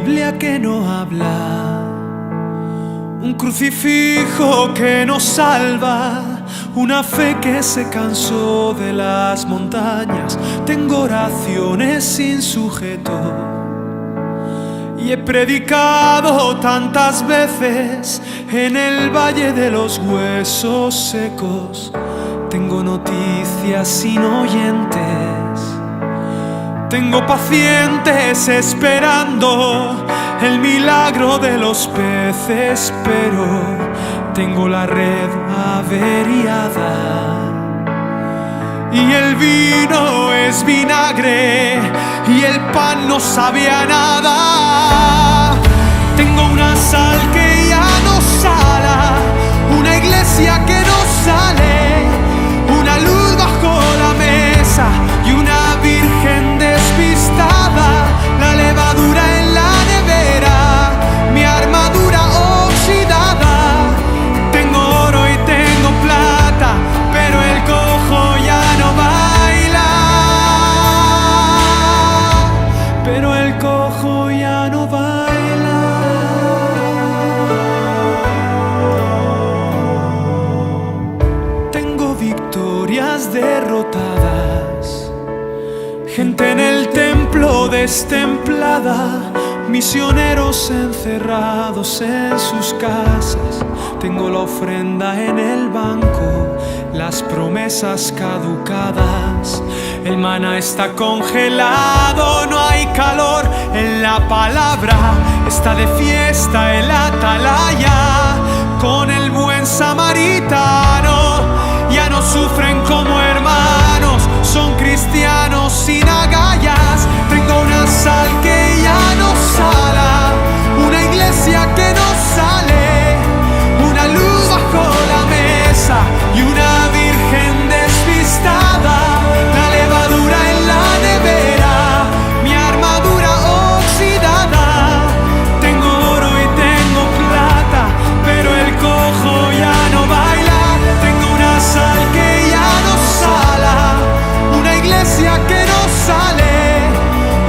Biblia que no habla, un crucifijo que nos salva, una fe que se cansó de las montañas. Tengo oraciones sin sujeto y he predicado tantas veces en el valle de los huesos secos. Tengo noticias sin oyentes, tengo pacientes esperando el milagro de los peces, pero tengo la red averiada y el vino es vinagre y el pan no sabe a nada. Tengo una sal que ya no sala, una iglesia que no sale, una luz bajo la mesa y una virgen despistada, la levadura en la nevera, mi armadura oxidada. Tengo oro y tengo plata, pero el cojo ya no baila, pero el cojo ya no baila. Tengo victorias derrotadas, gente en el templo destemplada, misioneros encerrados en sus casas. Tengo la ofrenda en el banco, las promesas caducadas. El maná está congelado, no hay calor en la palabra. Está de fiesta el atalaya con el buen samaritano. Ya no sufren como hermanos, son cristianos sin agallas. Tengo una sal que ya no sala, una iglesia que no sale, una luz bajo la mesa y una virgen despistada, la levadura en la nevera, mi armadura oxidada. Tengo oro y tengo plata, pero el cojo ya no baila. Tengo una sal que ya no sala, una iglesia que no sale,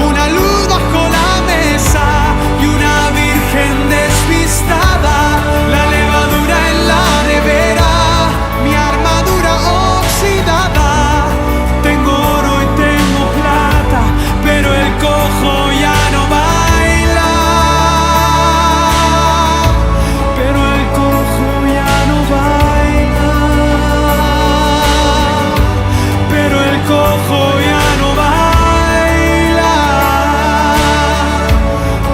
una luz bajo la mesa y una virgen despistada, la levadura en la nevera, mi armadura oxidada. Tengo oro y tengo plata, pero el cojo ya no baila, pero el cojo ya no baila, pero el cojo ya no baila,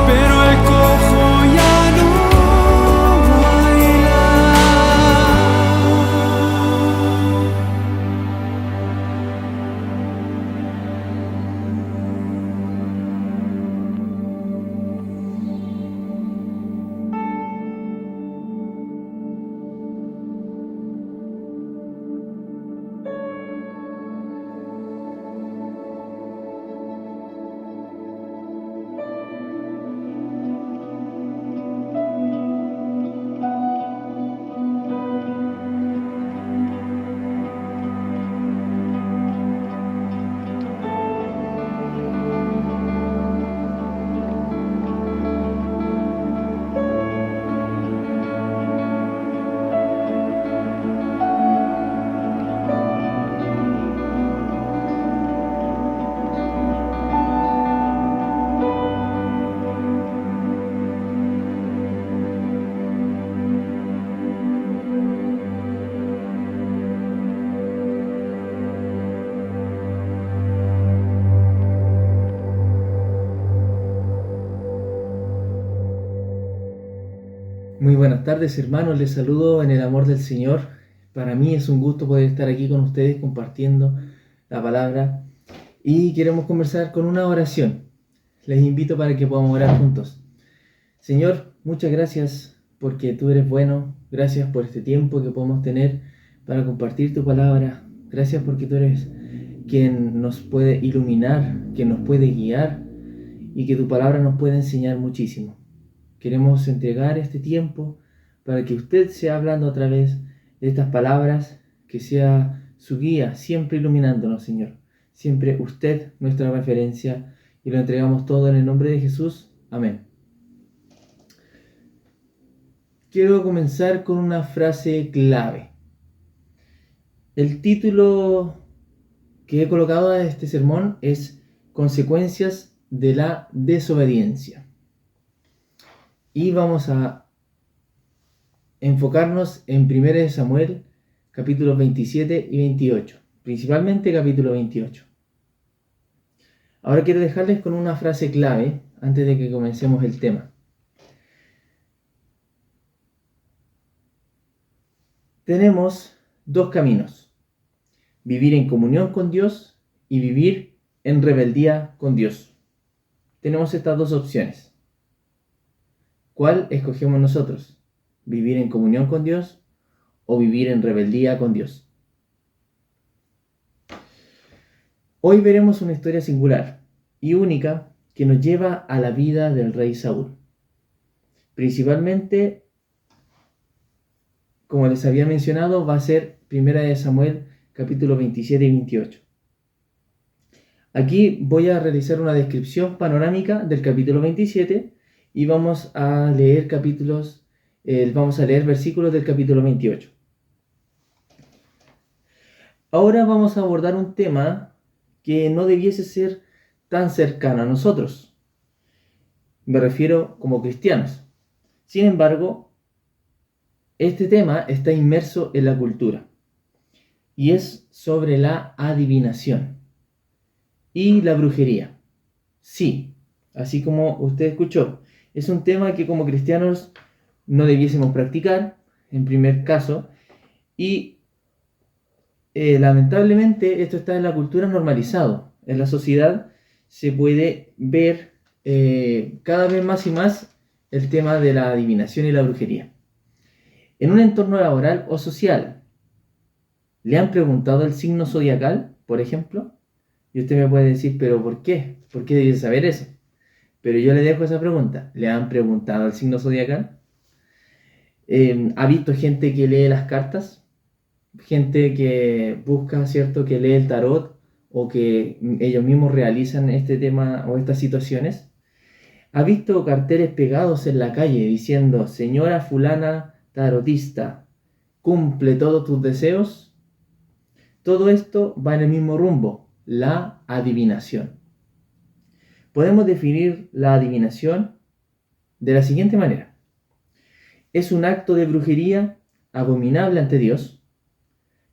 pero el cojo ya no baila. Muy buenas tardes, hermanos, les saludo en el amor del Señor. Para mí es un gusto poder estar aquí con ustedes compartiendo la palabra y queremos conversar con una oración. Les invito para que podamos orar juntos. Señor, muchas gracias porque tú eres bueno, gracias por este tiempo que podemos tener para compartir tu palabra. Gracias porque tú eres quien nos puede iluminar, quien nos puede guiar y que tu palabra nos puede enseñar muchísimo. Queremos entregar este tiempo para que usted sea hablando a través de estas palabras, que sea su guía, siempre iluminándonos, Señor. Siempre usted nuestra referencia, y lo entregamos todo en el nombre de Jesús. Amén. quiero comenzar con una frase clave. El título que he colocado a este sermón es Consecuencias de la desobediencia. Y vamos a enfocarnos en 1 Samuel, capítulos 27 y 28, principalmente capítulo 28. Ahora quiero dejarles con una frase clave antes de que comencemos el tema. Tenemos dos caminos: vivir en comunión con Dios y vivir en rebeldía con Dios. Tenemos estas dos opciones. ¿Cuál escogemos nosotros? ¿Vivir en comunión con Dios o vivir en rebeldía con Dios? Hoy veremos una historia singular y única que nos lleva a la vida del rey Saúl. Principalmente, como les había mencionado, va a ser 1 Samuel capítulo 27 y 28. Aquí voy a realizar una descripción panorámica del capítulo 27 y vamos a leer versículos del capítulo 28. Ahora vamos a abordar un tema que no debiese ser tan cercano a nosotros. Me refiero como cristianos. Sin embargo, este tema está inmerso en la cultura y es sobre la adivinación y la brujería. Sí, así como usted escuchó, es un tema que como cristianos no debiésemos practicar, en primer caso, y lamentablemente esto está en la cultura normalizado. En la sociedad se puede ver cada vez más y más el tema de la adivinación y la brujería. En un entorno laboral o social, ¿le han preguntado el signo zodiacal, por ejemplo? Y usted me puede decir, ¿pero por qué? ¿Por qué debes saber eso? Pero yo le dejo esa pregunta. ¿Le han preguntado el signo zodiacal? ¿Ha visto gente que lee las cartas? Gente que busca, ¿cierto?, que lee el tarot o que ellos mismos realizan este tema o estas situaciones. ¿Ha visto carteles pegados en la calle diciendo, señora fulana tarotista, cumple todos tus deseos? Todo esto va en el mismo rumbo, la adivinación. Podemos definir la adivinación de la siguiente manera. Es un acto de brujería abominable ante Dios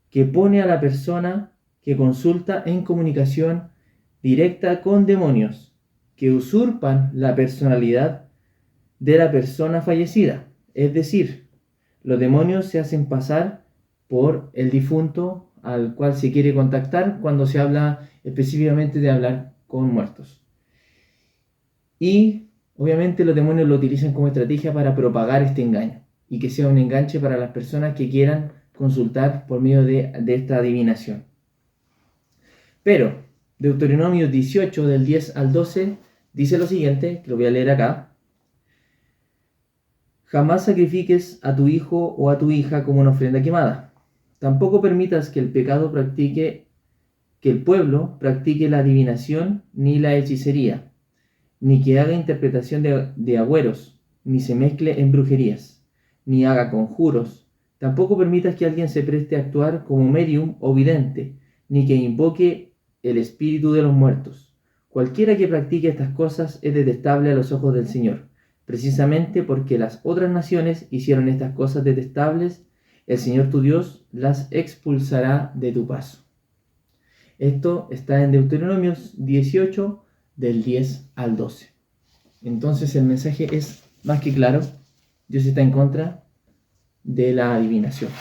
que pone a la persona que consulta en comunicación directa con demonios que usurpan la personalidad de la persona fallecida. Es decir, los demonios se hacen pasar por el difunto al cual se quiere contactar cuando se habla específicamente de hablar con muertos. Y obviamente los demonios lo utilizan como estrategia para propagar este engaño y que sea un enganche para las personas que quieran consultar por medio de esta adivinación. Pero Deuteronomio 18 del 10 al 12 dice lo siguiente, que lo voy a leer acá. Jamás sacrifiques a tu hijo o a tu hija como una ofrenda quemada. Tampoco permitas que el pueblo practique la adivinación ni la hechicería, ni que haga interpretación de agüeros, ni se mezcle en brujerías, ni haga conjuros. Tampoco permitas que alguien se preste a actuar como medium o vidente, ni que invoque el espíritu de los muertos. Cualquiera que practique estas cosas es detestable a los ojos del Señor. Precisamente porque las otras naciones hicieron estas cosas detestables, el Señor tu Dios las expulsará de tu paso. Esto está en Deuteronomio 18, del 10 al 12. Entonces el mensaje es más que claro. Dios está en contra de la adivinación.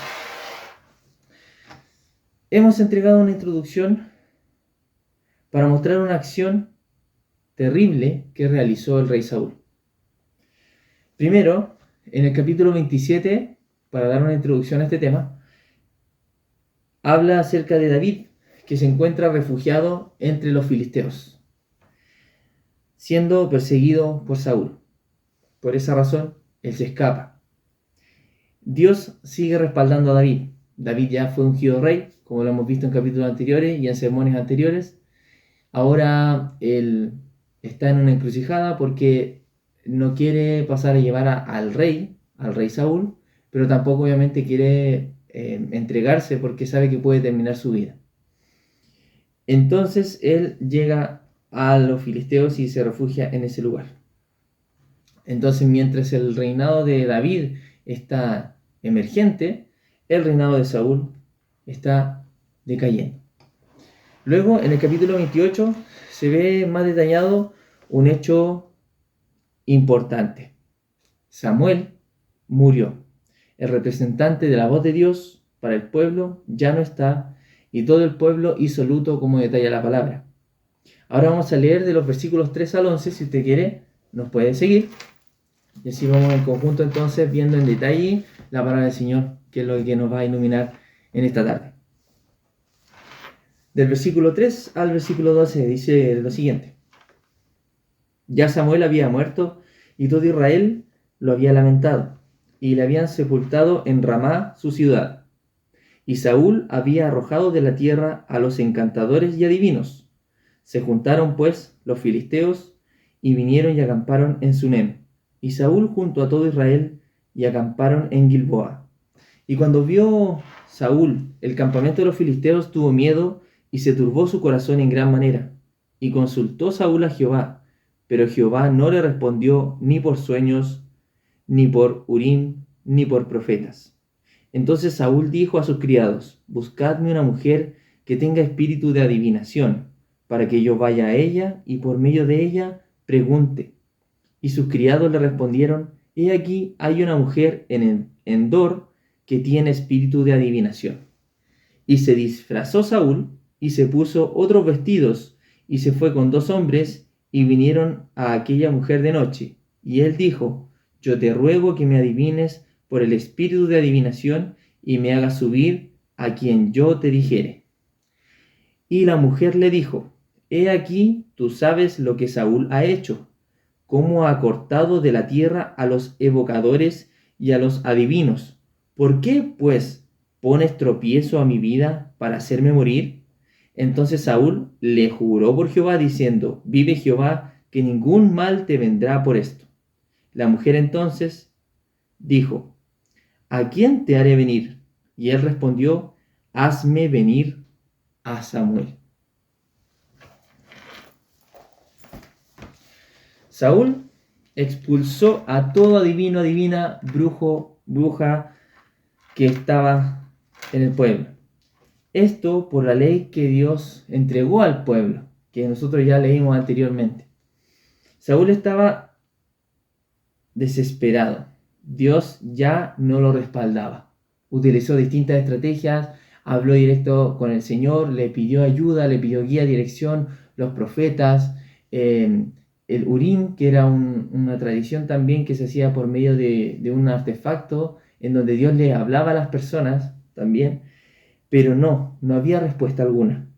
Hemos entregado una introducción para mostrar una acción terrible que realizó el rey Saúl. Primero, en el capítulo 27, para dar una introducción a este tema, habla acerca de David, que se encuentra refugiado entre los filisteos, siendo perseguido por Saúl. Por esa razón, él se escapa. Dios sigue respaldando a David. David ya fue ungido rey, como lo hemos visto en capítulos anteriores y en sermones anteriores. Ahora él está en una encrucijada porque no quiere pasar a llevar al rey al rey Saúl, pero tampoco obviamente quiere entregarse porque sabe que puede terminar su vida. Entonces él llega a los filisteos y se refugia en ese lugar. Entonces, mientras el reinado de David está emergente, el reinado de Saúl está decayendo. Luego, en el capítulo 28, se ve más detallado un hecho importante. Samuel murió. El representante de la voz de Dios para el pueblo ya no está, y todo el pueblo hizo luto, como detalla la palabra. Ahora vamos a leer de los versículos 3 al 11. Si usted quiere, nos puede seguir. Y así vamos en conjunto entonces viendo en detalle la palabra del Señor, que es lo que nos va a iluminar en esta tarde. Del versículo 3 al versículo 12 dice lo siguiente. Ya Samuel había muerto y todo Israel lo había lamentado, y le habían sepultado en Ramá, su ciudad. Y Saúl había arrojado de la tierra a los encantadores y adivinos. Se juntaron pues los filisteos y vinieron y acamparon en Sunem. Y Saúl junto a todo Israel y acamparon en Gilboa. Y cuando vio Saúl el campamento de los filisteos, tuvo miedo y se turbó su corazón en gran manera. Y consultó Saúl a Jehová, pero Jehová no le respondió ni por sueños, ni por Urim, ni por profetas. Entonces Saúl dijo a sus criados: buscadme una mujer que tenga espíritu de adivinación, para que yo vaya a ella y por medio de ella pregunte. Y sus criados le respondieron: he aquí hay una mujer en Endor que tiene espíritu de adivinación. Y se disfrazó Saúl y se puso otros vestidos y se fue con 2 hombres y vinieron a aquella mujer de noche. Y él dijo: yo te ruego que me adivines por el espíritu de adivinación y me hagas subir a quien yo te dijere. Y la mujer le dijo: he aquí tú sabes lo que Saúl ha hecho, cómo ha cortado de la tierra a los evocadores y a los adivinos. ¿Por qué, pues, pones tropiezo a mi vida para hacerme morir? Entonces Saúl le juró por Jehová, diciendo: vive Jehová, que ningún mal te vendrá por esto. La mujer entonces dijo: ¿a quién te haré venir? Y él respondió: hazme venir a Samuel. Saúl expulsó a todo adivino, adivina, brujo, bruja que estaba en el pueblo. Esto por la ley que Dios entregó al pueblo, que nosotros ya leímos anteriormente. Saúl estaba desesperado. Dios ya no lo respaldaba. Utilizó distintas estrategias, habló directo con el Señor, le pidió ayuda, le pidió guía, dirección, los profetas, el Urim, que era una tradición también que se hacía por medio de un artefacto en donde Dios le hablaba a las personas también, pero no había respuesta alguna.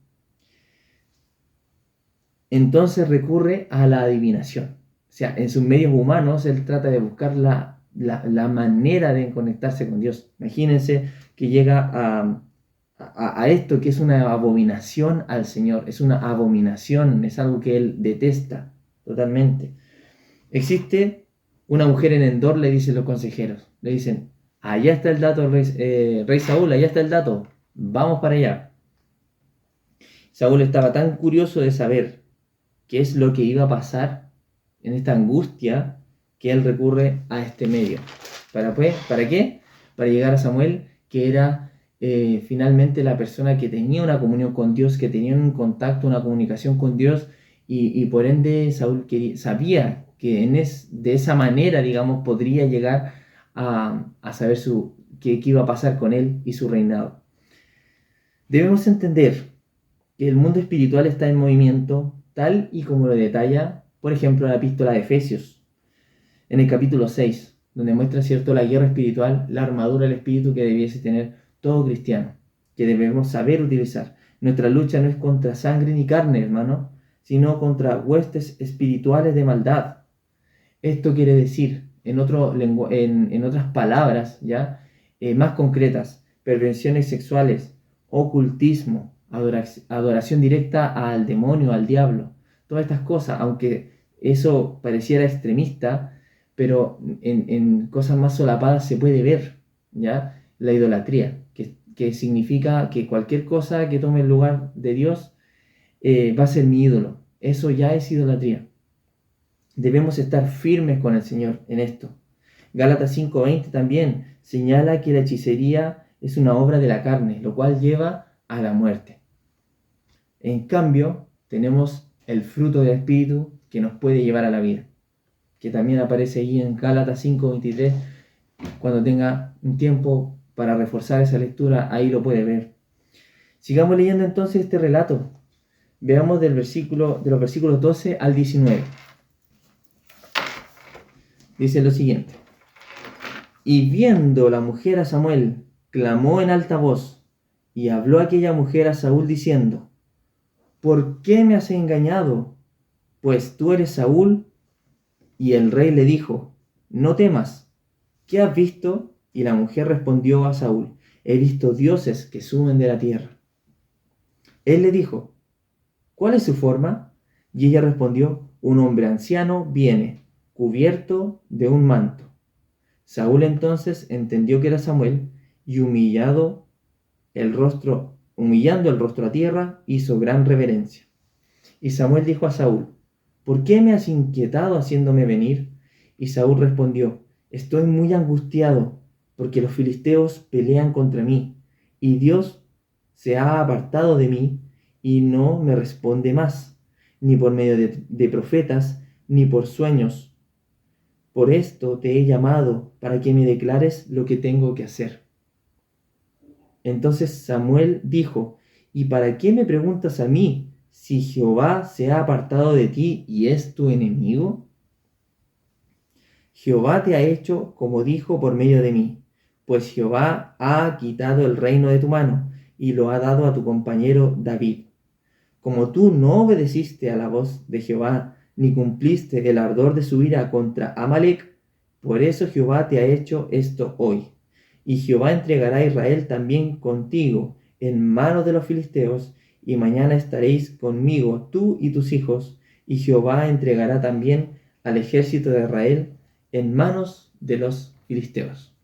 Entonces recurre a la adivinación. O sea, en sus medios humanos él trata de buscar la manera de conectarse con Dios. Imagínense que llega a esto que es una abominación al Señor, es una abominación, es algo que él detesta totalmente. Existe una mujer en Endor, le dicen los consejeros, le dicen: allá está el dato, rey Saúl, allá está el dato, vamos para allá. Saúl estaba tan curioso de saber qué es lo que iba a pasar en esta angustia que él recurre a este medio. ¿Para qué? Para llegar a Samuel, que era finalmente la persona que tenía una comunión con Dios, que tenía un contacto, una comunicación con Dios, y por ende Saúl sabía que de esa manera, digamos, podría llegar a saber qué iba a pasar con él y su reinado. Debemos entender que el mundo espiritual está en movimiento, tal y como lo detalla, por ejemplo, la epístola de Efesios, en el capítulo 6, donde muestra, ¿cierto?, la guerra espiritual, la armadura del espíritu que debiese tener todo cristiano, que debemos saber utilizar. Nuestra lucha no es contra sangre ni carne, hermano, sino contra huestes espirituales de maldad. Esto quiere decir, en otras palabras, ¿ya? Más concretas, perversiones sexuales, ocultismo, adoración directa al demonio, al diablo. Todas estas cosas, aunque eso pareciera extremista, pero en cosas más solapadas se puede ver, ¿ya? La idolatría, que significa que cualquier cosa que tome el lugar de Dios va a ser mi ídolo. Eso ya es idolatría. Debemos estar firmes con el Señor en esto. Gálatas 5:20 también señala que la hechicería es una obra de la carne, lo cual lleva a la muerte. En cambio, tenemos el fruto del Espíritu que nos puede llevar a la vida, que también aparece ahí en Gálatas 5:23. Cuando tenga un tiempo para reforzar esa lectura, ahí lo puede ver. Sigamos leyendo entonces este relato. Veamos de los versículos 12 al 19. Dice lo siguiente: Y viendo la mujer a Samuel, clamó en alta voz, y habló aquella mujer a Saúl diciendo: ¿Por qué me has engañado? Pues tú eres Saúl. Y el rey le dijo: No temas, ¿qué has visto? Y la mujer respondió a Saúl: He visto dioses que suben de la tierra. Él le dijo: ¿Cuál es su forma? Y ella respondió: Un hombre anciano viene, cubierto de un manto. Saúl entonces entendió que era Samuel, y humillando el rostro a tierra, hizo gran reverencia. Y Samuel dijo a Saúl: ¿Por qué me has inquietado haciéndome venir? Y Saúl respondió: Estoy muy angustiado, porque los filisteos pelean contra mí, y Dios se ha apartado de mí, y no me responde más, ni por medio de profetas, ni por sueños. Por esto te he llamado, para que me declares lo que tengo que hacer. Entonces Samuel dijo: ¿Y para qué me preguntas a mí, si Jehová se ha apartado de ti y es tu enemigo? Jehová te ha hecho como dijo por medio de mí, pues Jehová ha quitado el reino de tu mano y lo ha dado a tu compañero David. Como tú no obedeciste a la voz de Jehová, ni cumpliste el ardor de su ira contra Amalec, por eso Jehová te ha hecho esto hoy. Y Jehová entregará a Israel también contigo en manos de los filisteos, y mañana estaréis conmigo tú y tus hijos, y Jehová entregará también al ejército de Israel en manos de los filisteos.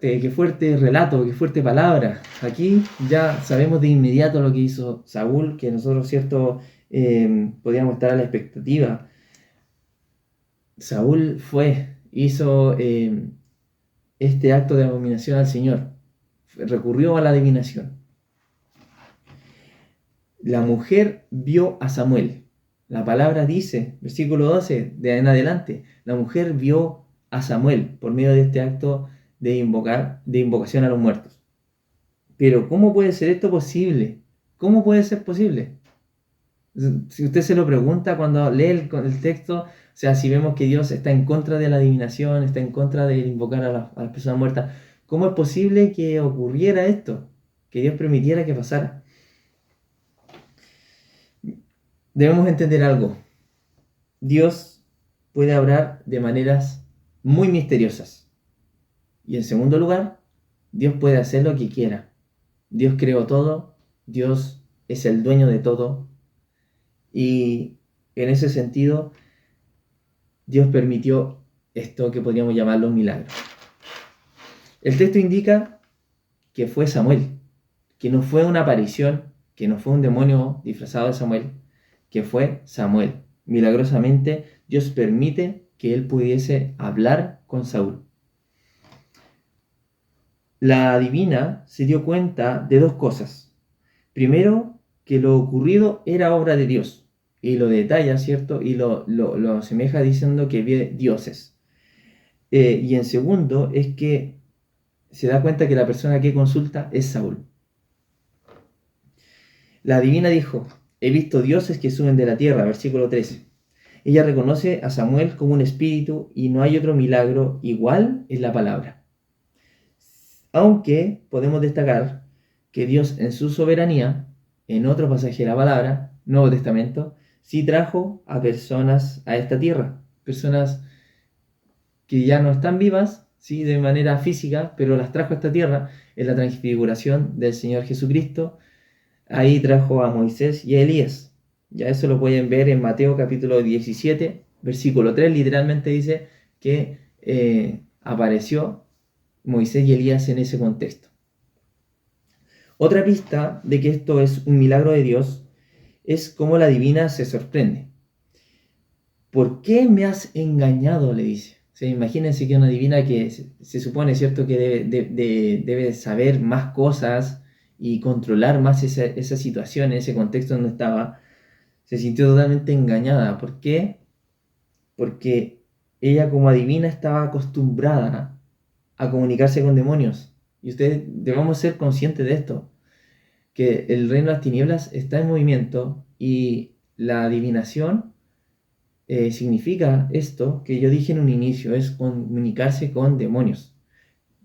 Qué fuerte relato, qué fuerte palabra. Aquí ya sabemos de inmediato lo que hizo Saúl, que nosotros, cierto, podíamos estar a la expectativa. Saúl hizo este acto de abominación al Señor, recurrió a la adivinación. La mujer vio a Samuel. La palabra dice, versículo 12, de en adelante, la mujer vio a Samuel por medio de este acto de invocación a los muertos. Pero ¿cómo puede ser esto posible? ¿Cómo puede ser posible? Si usted se lo pregunta cuando lee el texto, o sea, si vemos que Dios está en contra de la adivinación, está en contra de invocar a las personas muertas, ¿cómo es posible que ocurriera esto? Que Dios permitiera que pasara. Debemos entender algo. Dios puede obrar de maneras muy misteriosas. Y en segundo lugar, Dios puede hacer lo que quiera. Dios creó todo, Dios es el dueño de todo. Y en ese sentido, Dios permitió esto que podríamos llamarlo un milagro. El texto indica que fue Samuel, que no fue una aparición, que no fue un demonio disfrazado de Samuel, que fue Samuel. Milagrosamente, Dios permite que él pudiese hablar con Saúl. La adivina se dio cuenta de dos cosas. Primero, que lo ocurrido era obra de Dios, y lo detalla, ¿cierto? Y lo asemeja diciendo que ve dioses. Y en segundo, es que se da cuenta que la persona que consulta es Saúl. La adivina dijo: he visto dioses que suben de la tierra, versículo 13. Ella reconoce a Samuel como un espíritu y no hay otro milagro igual en la palabra. Aunque podemos destacar que Dios en su soberanía, en otro pasaje de la palabra, Nuevo Testamento, sí trajo a personas a esta tierra. Personas que ya no están vivas, sí, de manera física, pero las trajo a esta tierra en la transfiguración del Señor Jesucristo. Ahí trajo a Moisés y a Elías. Ya eso lo pueden ver en Mateo capítulo 17, Versículo 3 literalmente dice que apareció Moisés y Elías en ese contexto. Otra pista de que esto es un milagro de Dios es cómo la divina se sorprende. ¿Por qué me has engañado?, le dice. O sea, imagínense que una divina que se supone, ¿cierto?, que debe saber más cosas y controlar más esa situación, ese contexto donde estaba, se sintió totalmente engañada. ¿Por qué? Porque ella como adivina estaba acostumbrada a comunicarse con demonios. Y ustedes debemos ser conscientes de esto, que el reino de las tinieblas está en movimiento y la adivinación significa esto que yo dije en un inicio, es comunicarse con demonios,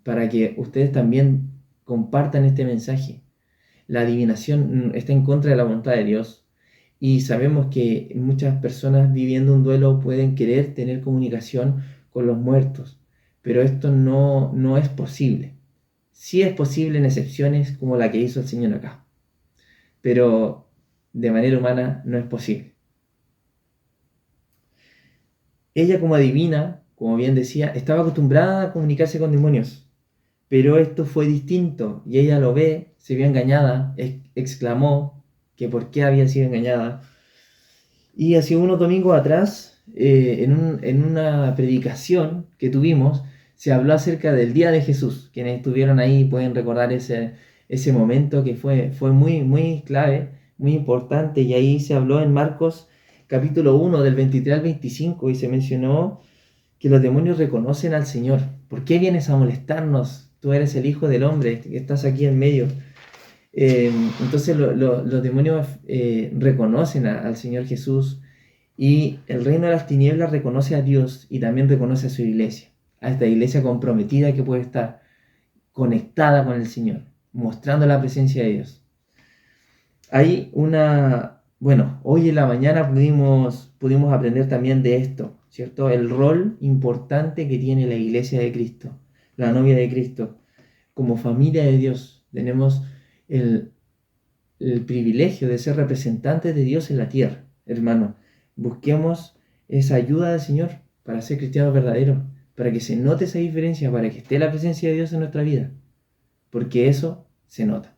para que ustedes también compartan este mensaje. La adivinación está en contra de la voluntad de Dios y sabemos que muchas personas viviendo un duelo pueden querer tener comunicación con los muertos, pero esto no es posible. Sí es posible en excepciones como la que hizo el Señor acá, pero de manera humana no es posible. Ella como adivina, como bien decía, estaba acostumbrada a comunicarse con demonios, pero esto fue distinto y ella lo ve, se vio engañada, exclamó que por qué había sido engañada. Y hace unos domingos atrás, en una predicación que tuvimos, se habló acerca del Día de Jesús. Quienes estuvieron ahí pueden recordar ese momento que fue muy, muy clave, muy importante, y ahí se habló en Marcos capítulo 1 del 23 al 25 y se mencionó que los demonios reconocen al Señor. ¿Por qué vienes a molestarnos? Tú eres el Hijo del Hombre, que estás aquí en medio. Entonces los demonios reconocen al Señor Jesús, y el reino de las tinieblas reconoce a Dios y también reconoce a su iglesia, a esta iglesia comprometida que puede estar conectada con el Señor, mostrando la presencia de Dios. Hay hoy en la mañana pudimos aprender también de esto, ¿cierto? El rol importante que tiene la iglesia de Cristo, la novia de Cristo. Como familia de Dios tenemos el privilegio de ser representantes de Dios en la tierra, hermano. Busquemos esa ayuda del Señor para ser cristianos verdaderos, para que se note esa diferencia, para que esté la presencia de Dios en nuestra vida, porque eso se nota.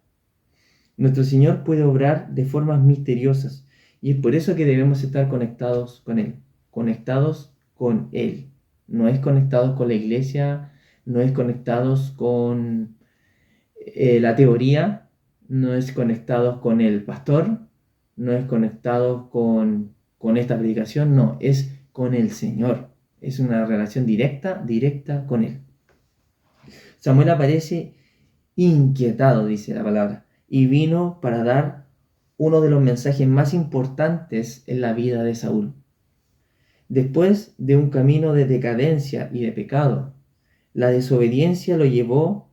Nuestro Señor puede obrar de formas misteriosas y es por eso que debemos estar conectados con Él, conectados con Él. No es conectados con la iglesia, no es conectados con la teoría, no es conectados con el pastor, no es conectados con esta predicación, no, es con el Señor. Es una relación directa con Él. Samuel aparece inquietado, dice la palabra, y vino para dar uno de los mensajes más importantes en la vida de Saúl. Después de un camino de decadencia y de pecado, la desobediencia lo llevó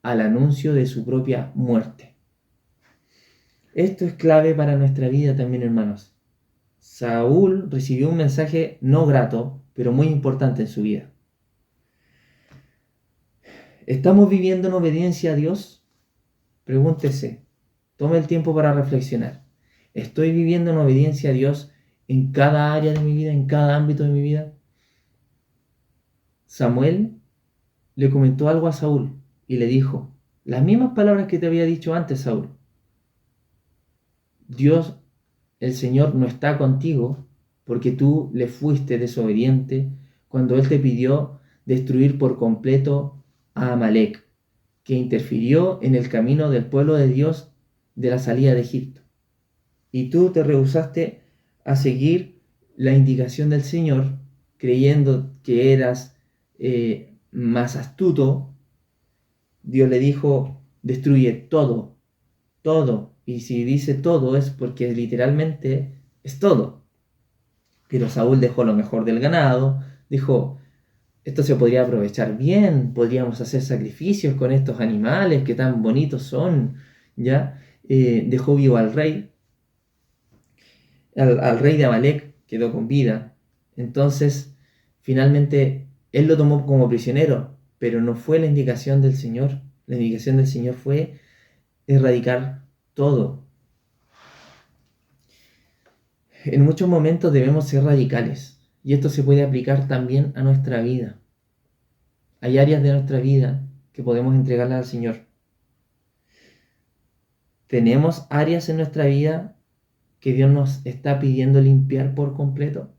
al anuncio de su propia muerte. Esto es clave para nuestra vida también, hermanos. Saúl recibió un mensaje no grato, pero muy importante en su vida. ¿Estamos viviendo en obediencia a Dios? Pregúntese, tome el tiempo para reflexionar. ¿Estoy viviendo en obediencia a Dios en cada área de mi vida, en cada ámbito de mi vida? Samuel le comentó algo a Saúl y le dijo las mismas palabras que te había dicho antes, Saúl. Dios, el Señor, no está contigo porque tú le fuiste desobediente cuando Él te pidió destruir por completo a Amalek, que interfirió en el camino del pueblo de Dios de la salida de Egipto. Y tú te rehusaste a seguir la indicación del Señor, creyendo que eras más astuto. Dios le dijo, destruye todo. Y si dice todo es porque literalmente es todo. Pero Saúl dejó lo mejor del ganado, dijo, esto se podría aprovechar bien, podríamos hacer sacrificios con estos animales que tan bonitos son, ¿ya? Dejó vivo al rey, al rey de Amalek, quedó con vida. Entonces, finalmente, él lo tomó como prisionero, pero no fue la indicación del Señor. La indicación del Señor fue erradicar todo. En muchos momentos debemos ser radicales, Y esto se puede aplicar también a nuestra vida. Hay áreas de nuestra vida que podemos entregarle al Señor. Tenemos áreas en nuestra vida que Dios nos está pidiendo limpiar por completo.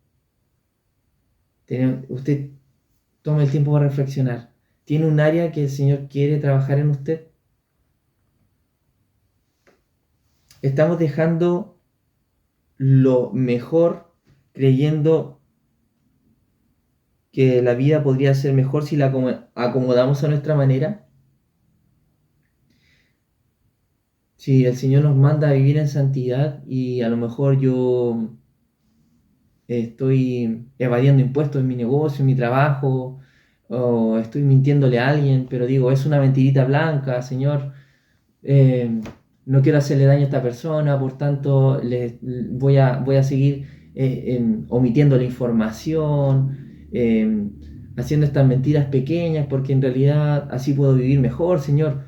Usted toma el tiempo para reflexionar. ¿Tiene un área que el Señor quiere trabajar en usted? Estamos dejando lo mejor creyendo que la vida podría ser mejor si la acomodamos a nuestra manera. Si el Señor nos manda a vivir en santidad y a lo mejor yo estoy evadiendo impuestos en mi negocio, en mi trabajo, o estoy mintiéndole a alguien, pero digo, es una mentirita blanca, Señor, eh, no quiero hacerle daño a esta persona, por tanto voy a seguir omitiendo la información, haciendo estas mentiras pequeñas, porque en realidad así puedo vivir mejor, Señor,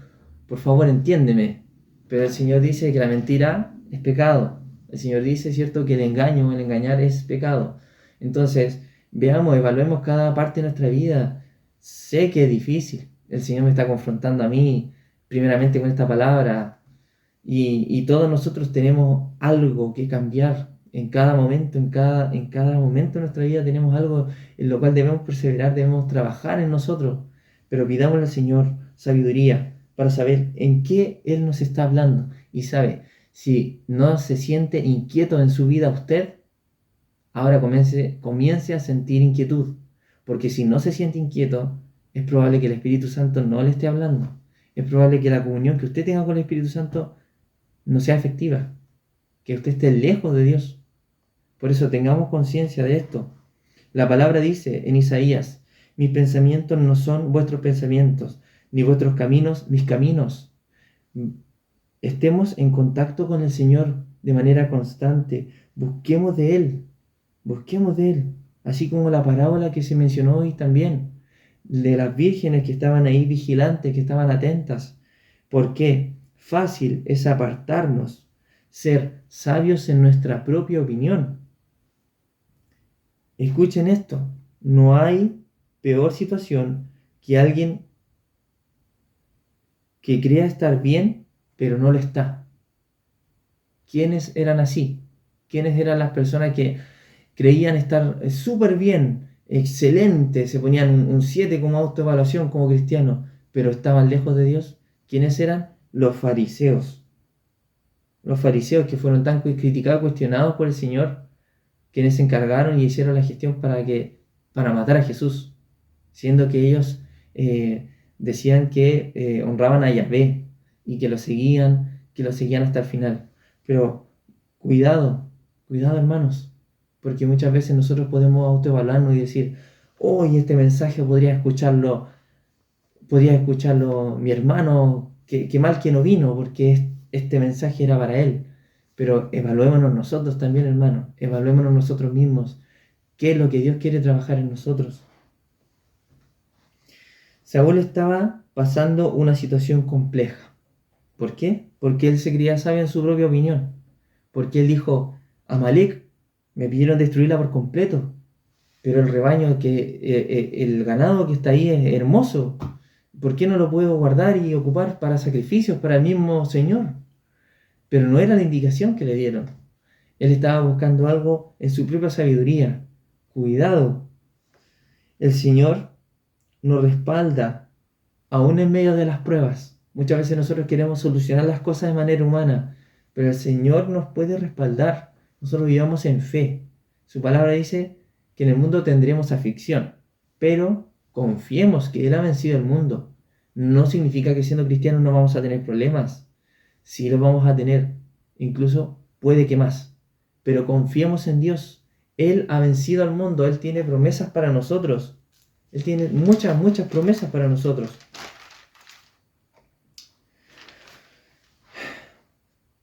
por favor entiéndeme. Pero el Señor dice que la mentira es pecado. El Señor dice, ¿cierto?, que el engaño, el engañar es pecado. Entonces, veamos, evaluemos cada parte de nuestra vida. Sé que es difícil. El Señor me está confrontando a mí, primeramente con esta palabra. Y todos nosotros tenemos algo que cambiar en cada momento, en cada momento de nuestra vida tenemos algo en lo cual debemos perseverar, debemos trabajar en nosotros. Pero pidámosle al Señor sabiduría para saber en qué Él nos está hablando. Y sabe, si no se siente inquieto en su vida usted, ahora comience a sentir inquietud. Porque si no se siente inquieto, es probable que el Espíritu Santo no le esté hablando. Es probable que la comunión que usted tenga con el Espíritu Santo no sea efectiva. Que usted esté lejos de Dios. Por eso tengamos conciencia de esto. La palabra dice en Isaías, mis pensamientos no son vuestros pensamientos, ni vuestros caminos mis caminos. Estemos en contacto con el Señor de manera constante. Busquemos de Él. Así como la parábola que se mencionó hoy también, de las vírgenes que estaban ahí vigilantes, que estaban atentas. ¿Por qué? Fácil es apartarnos, ser sabios en nuestra propia opinión. Escuchen esto, no hay peor situación que alguien que crea estar bien, pero no lo está. ¿Quiénes eran así? ¿Quiénes eran las personas que creían estar súper bien, excelente, se ponían un 7 como autoevaluación como cristianos, pero estaban lejos de Dios? ¿Quiénes eran? Los fariseos. Los fariseos que fueron tan criticados, cuestionados por el Señor, quienes se encargaron y hicieron la gestión para matar a Jesús, siendo que ellos decían que honraban a Yahvé y que lo seguían hasta el final. Pero cuidado hermanos, porque muchas veces nosotros podemos autoevaluarnos y decir, hoy este mensaje podría escucharlo mi hermano, que mal que no vino, porque este mensaje era para él. Pero evaluémonos nosotros también, hermanos, evaluémonos nosotros mismos, qué es lo que Dios quiere trabajar en nosotros. Saúl estaba pasando una situación compleja. ¿Por qué? Porque él se creía sabio en su propia opinión. Porque él dijo, Amalek, me pidieron destruirla por completo, pero el rebaño, el ganado que está ahí es hermoso. ¿Por qué no lo puedo guardar y ocupar para sacrificios para el mismo Señor? Pero no era la indicación que le dieron. Él estaba buscando algo en su propia sabiduría. Cuidado. El Señor nos respalda aún en medio de las pruebas. Muchas veces nosotros queremos solucionar las cosas de manera humana, pero el Señor nos puede respaldar. Nosotros vivamos en fe. Su palabra dice que en el mundo tendremos aflicción, pero confiemos que Él ha vencido el mundo. No significa que siendo cristianos no vamos a tener problemas. Sí los vamos a tener, incluso puede que más. Pero confiemos en Dios. Él ha vencido al mundo, Él tiene promesas para nosotros. Él tiene muchas promesas para nosotros.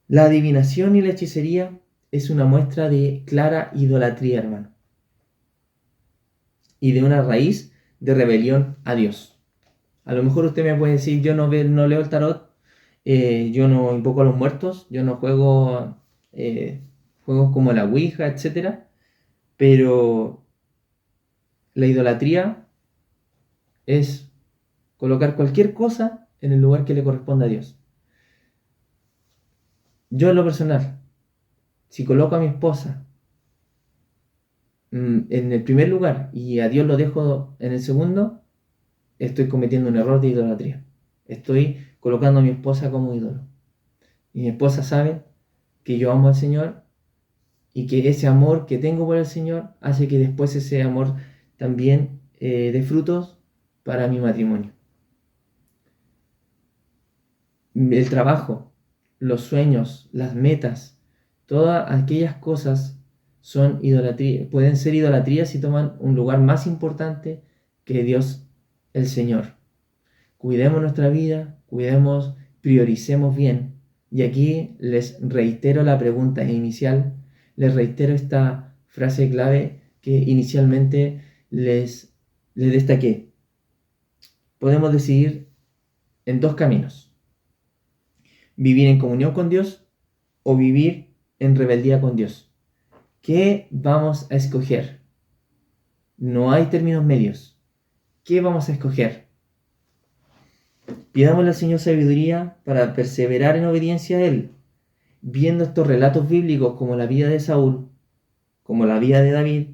La adivinación y la hechicería es una muestra de clara idolatría, hermano. Y de una raíz de rebelión a Dios. A lo mejor usted me puede decir, yo no leo el tarot, yo no invoco a los muertos, yo no juego juegos como la Ouija, etc. Pero la idolatría es colocar cualquier cosa en el lugar que le corresponda a Dios. Yo en lo personal, si coloco a mi esposa en el primer lugar y a Dios lo dejo en el segundo, estoy cometiendo un error de idolatría. Estoy colocando a mi esposa como ídolo. Y mi esposa sabe que yo amo al Señor y que ese amor que tengo por el Señor hace que después ese amor también dé frutos para mi matrimonio. El trabajo, los sueños, las metas, todas aquellas cosas son idolatría, pueden ser idolatrías si toman un lugar más importante que Dios el Señor. Cuidemos nuestra vida, prioricemos bien. Y aquí les reitero la pregunta inicial, les reitero esta frase clave que inicialmente les destaqué. Podemos decidir en dos caminos: vivir en comunión con Dios o vivir en rebeldía con Dios. ¿Qué vamos a escoger? No hay términos medios. ¿Qué vamos a escoger? Pidámosle al Señor sabiduría para perseverar en obediencia a Él, viendo estos relatos bíblicos como la vida de Saúl, como la vida de David,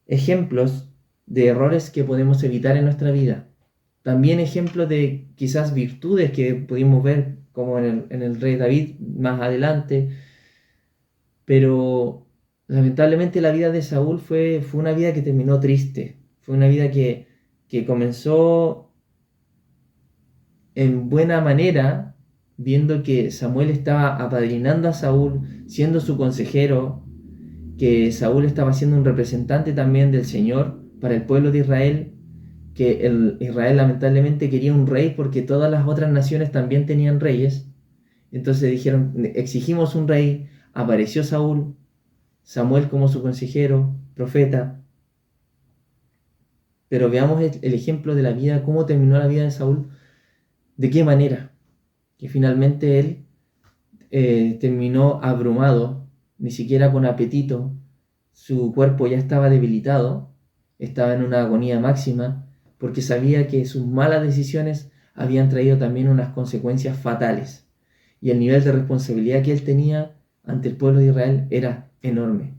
ejemplos de errores que podemos evitar en nuestra vida. También ejemplos de quizás virtudes que pudimos ver como en el rey David más adelante. Pero lamentablemente la vida de Saúl fue una vida que terminó triste. Fue una vida que comenzó en buena manera, viendo que Samuel estaba apadrinando a Saúl, siendo su consejero, que Saúl estaba siendo un representante también del Señor para el pueblo de Israel, que Israel lamentablemente quería un rey porque todas las otras naciones también tenían reyes. Entonces dijeron, exigimos un rey. Apareció Samuel como su consejero, profeta. Pero veamos el ejemplo de la vida, cómo terminó la vida de Saúl, de qué manera. Que finalmente él terminó abrumado, ni siquiera con apetito, su cuerpo ya estaba debilitado, estaba en una agonía máxima, porque sabía que sus malas decisiones habían traído también unas consecuencias fatales. Y el nivel de responsabilidad que él tenía ante el pueblo de Israel era enorme.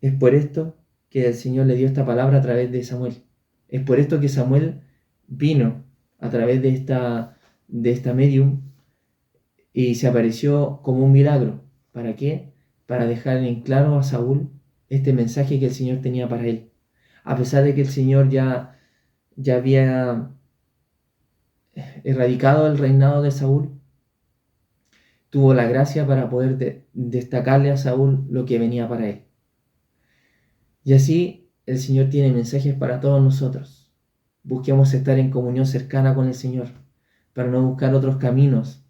Es por esto que el Señor le dio esta palabra a través de Samuel. Es por esto que Samuel vino a través de esta medium y se apareció como un milagro. ¿Para qué? Para dejar en claro a Saúl este mensaje que el Señor tenía para él. A pesar de que el Señor ya había erradicado el reinado de Saúl, tuvo la gracia para poder destacarle a Saúl lo que venía para él. Y así el Señor tiene mensajes para todos nosotros. Busquemos estar en comunión cercana con el Señor, para no buscar otros caminos,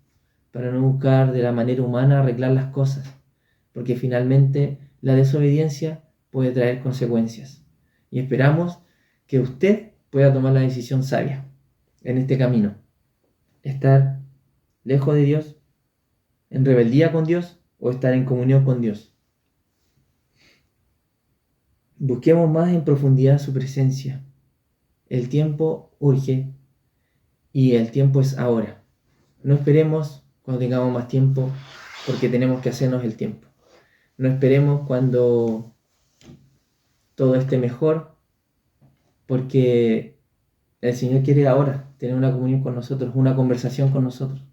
para no buscar de la manera humana arreglar las cosas, porque finalmente la desobediencia puede traer consecuencias. Y esperamos que usted pueda tomar la decisión sabia en este camino. Estar lejos de Dios, en rebeldía con Dios, o estar en comunión con Dios. Busquemos más en profundidad su presencia. El tiempo urge y el tiempo es ahora. No esperemos cuando tengamos más tiempo, porque tenemos que hacernos el tiempo. No esperemos cuando todo esté mejor, porque el Señor quiere ahora tener una comunión con nosotros, una conversación con nosotros.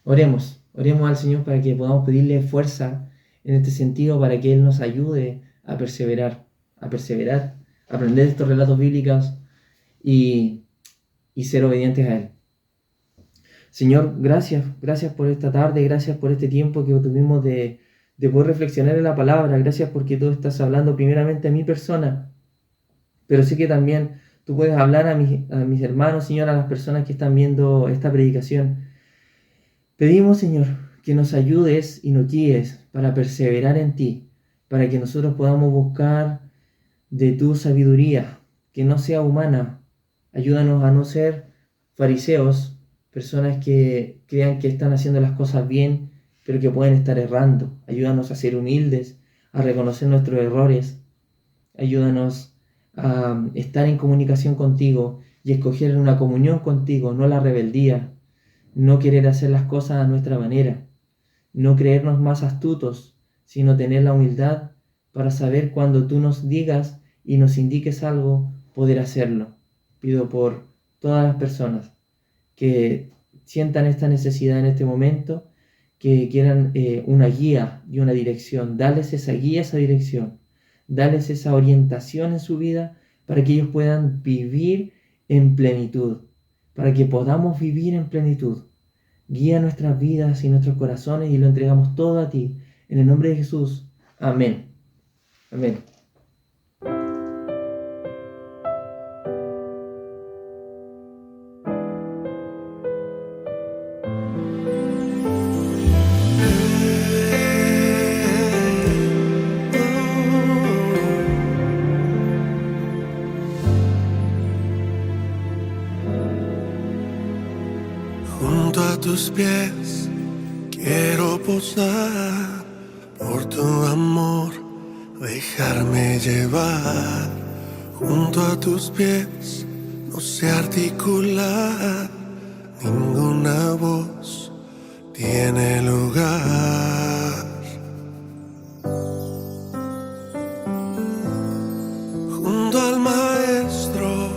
Oremos al Señor para que podamos pedirle fuerza en este sentido, para que Él nos ayude a perseverar, a aprender estos relatos bíblicos y ser obedientes a Él. Señor, gracias por esta tarde, gracias por este tiempo que tuvimos de poder reflexionar en la palabra. Gracias porque tú estás hablando primeramente a mi persona, pero sé que también tú puedes hablar a mis hermanos, Señor, a las personas que están viendo esta predicación. Pedimos, Señor, que nos ayudes y nos guíes para perseverar en ti, para que nosotros podamos buscar de tu sabiduría, que no sea humana. Ayúdanos a no ser fariseos, personas que crean que están haciendo las cosas bien, pero que pueden estar errando. Ayúdanos a ser humildes, a reconocer nuestros errores. Ayúdanos a estar en comunicación contigo y escoger una comunión contigo, no la rebeldía, no querer hacer las cosas a nuestra manera, no creernos más astutos, sino tener la humildad para saber cuando tú nos digas y nos indiques algo, poder hacerlo. Pido por todas las personas que sientan esta necesidad en este momento, que quieran una guía y una dirección. Dales esa guía, esa dirección. Dales esa orientación en su vida para que ellos puedan vivir en plenitud, para que podamos vivir en plenitud. Guía nuestras vidas y nuestros corazones y lo entregamos todo a ti. En el nombre de Jesús. Amén. Amén. Junto a tus pies quiero posar, por tu amor dejarme llevar. Junto a tus pies no sé articular, ninguna voz tiene lugar. Junto al Maestro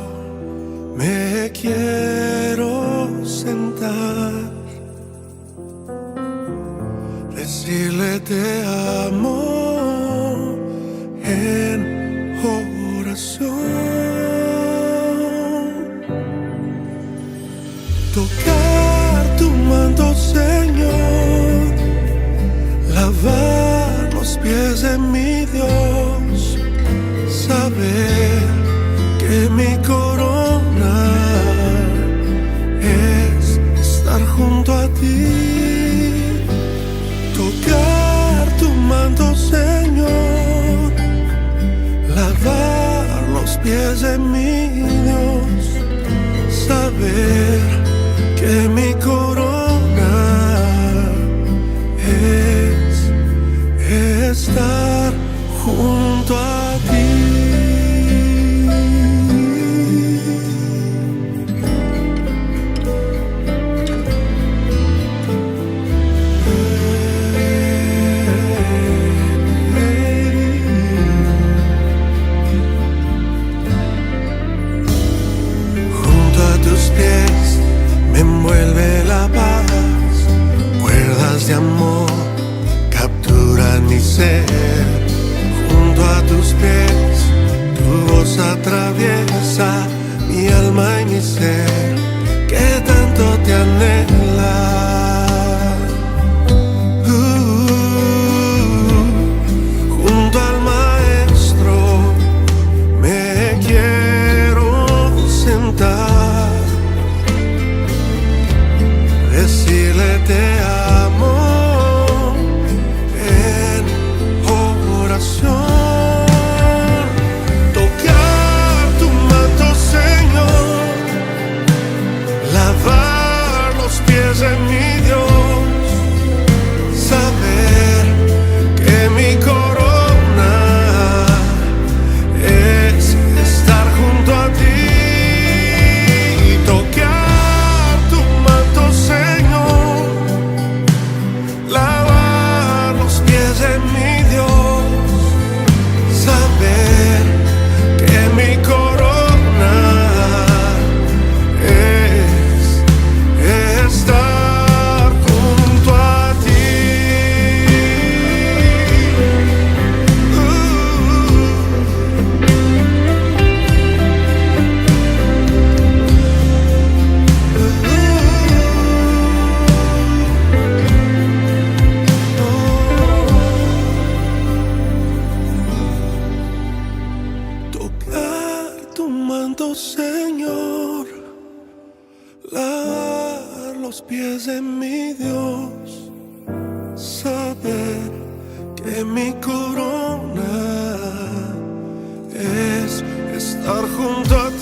me quiero sentar, decirle te amo en oración, tocar tu manto, Señor, lavar los pies de mi Dios, saber que mi corona es estar junto a ti. Tocar tu manto, Señor, lavar los pies de mi Dios, saber que mi corona es estar junto a ti. Me envuelve la paz, cuerdas de amor capturan mi ser. Junto a tus pies, tu voz atraviesa mi alma y mi ser, que tanto te anhela. Junto al Maestro me quiero sentar, decirle te amo en oración, tocar tu manto, Señor, lavar los pies de mi Dios, saber que mi corona es estar junto a ti. Señor, lavar los pies de mi Dios, saber que mi corona es estar junto a ti.